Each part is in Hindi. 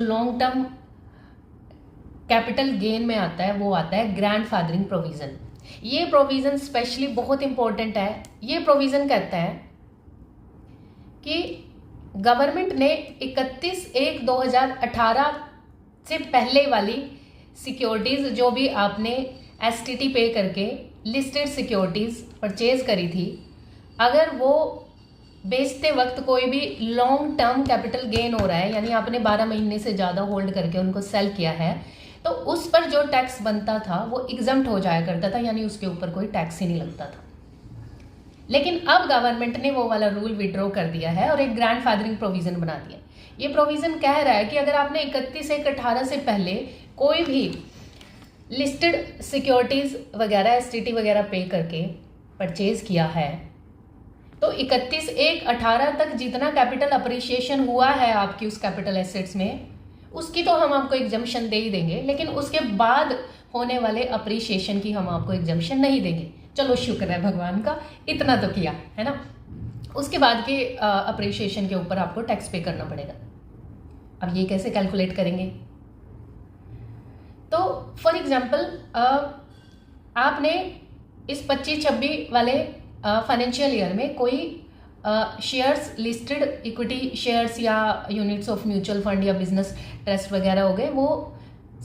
लॉन्ग टर्म कैपिटल गेन में आता है वो आता है ग्रैंडफादरिंग प्रोविजन। ये प्रोविजन स्पेशली बहुत इंपॉर्टेंट है। ये प्रोविजन कहता है कि गवर्नमेंट ने 31/1/2018 से पहले वाली सिक्योरिटीज जो भी आपने एसटीटी पे करके लिस्टेड सिक्योरिटीज परचेज करी थी, अगर वो बेचते वक्त कोई भी लॉन्ग टर्म कैपिटल गेन हो रहा है, यानी आपने 12 महीने से ज़्यादा होल्ड करके उनको सेल किया है, तो उस पर जो टैक्स बनता था वो एग्जम्प्ट हो जाया करता था, यानी उसके ऊपर कोई टैक्स ही नहीं लगता था। लेकिन अब गवर्नमेंट ने वो वाला रूल विड्रॉ कर दिया है और एक ग्रैंडफादरिंग प्रोविजन बना दिया। ये प्रोविजन कह रहा है कि अगर आपने 31/1/18 से पहले कोई भी लिस्टेड सिक्योरिटीज वगैरह एसटीटी वगैरह पे करके परचेज किया है, तो 31/1/18 तक जितना कैपिटल अप्रिशिएशन हुआ है आपकी उस कैपिटल एसेट्स में, उसकी तो हम आपको एग्जम्पशन दे ही देंगे, लेकिन उसके बाद होने वाले अप्रिशिएशन की हम आपको एग्जम्पशन नहीं देंगे। चलो शुक्र है भगवान का, इतना तो किया है ना। उसके बाद के अप्रिशिएशन के ऊपर आपको टैक्स पे करना पड़ेगा। अब ये कैसे कैलकुलेट करेंगे? तो फॉर एग्जाम्पल आपने इस 25-26 वाले फाइनेंशियल ईयर में कोई शेयर्स, लिस्टेड इक्विटी शेयर्स या यूनिट्स ऑफ म्यूचुअल फंड या बिजनेस ट्रस्ट वगैरह हो गए, वो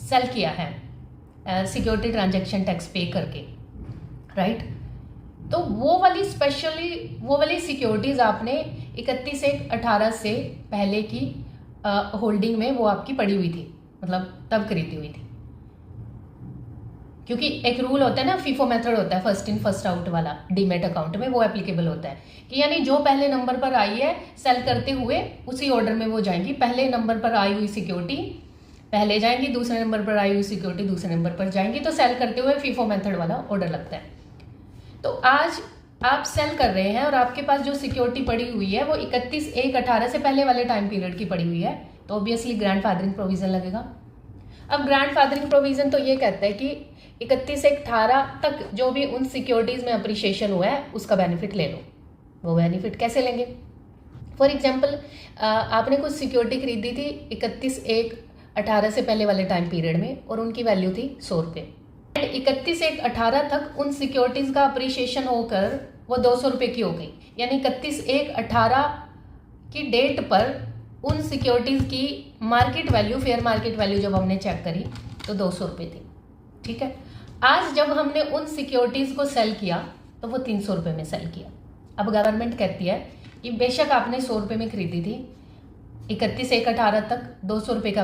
सेल किया है सिक्योरिटी ट्रांजैक्शन टैक्स पे करके, राइट। तो वो वाली सिक्योरिटीज आपने 31/1/18 से पहले की होल्डिंग में वो आपकी पड़ी हुई थी, मतलब तब खरीदी हुई थी। क्योंकि एक रूल होता है ना, फीफो मेथड होता है, फर्स्ट इन फर्स्ट आउट वाला डीमेट अकाउंट में, वो एप्लीकेबल होता है कि यानी जो पहले नंबर पर आई है सेल करते हुए उसी ऑर्डर में वो जाएंगी। पहले नंबर पर आई हुई सिक्योरिटी पहले जाएंगी, दूसरे नंबर पर आई हुई सिक्योरिटी दूसरे नंबर पर जाएंगी, तो सेल करते हुए फीफो मेथड वाला ऑर्डर लगता है। तो आज आप सेल कर रहे हैं और आपके पास जो सिक्योरिटी पड़ी हुई है वो 31/1/18 से पहले वाले टाइम पीरियड की पड़ी हुई है, तो ऑब्वियसली ग्रैंडफादरिंग प्रोविजन लगेगा। अब ग्रैंडफादरिंग प्रोविजन तो ये कहता है कि 31/18 तक जो भी उन सिक्योरिटीज में अप्रिशिएशन हुआ है उसका बेनिफिट ले लो। वो बेनिफिट कैसे लेंगे? फॉर एग्जाम्पल आपने कुछ सिक्योरिटी खरीदी थी 31/1/18 से पहले वाले टाइम पीरियड में और उनकी वैल्यू थी 100 रुपये, एंड 31/1/18 तक उन सिक्योरिटीज का अप्रिशिएशन होकर वो 200 रुपये की हो गई, यानी 31/1/18 की डेट पर उन सिक्योरिटीज की market value, fair market value जब हमने चेक करी तो 200 रुपये थी, ठीक है। आज जब हमने उन सिक्योरिटीज को सेल किया तो वो 300 रुपये में सेल किया। अब गवर्नमेंट कहती है कि बेशक आपने 100 रुपये में खरीदी थी, 31/1/18 तक 200 रुपये का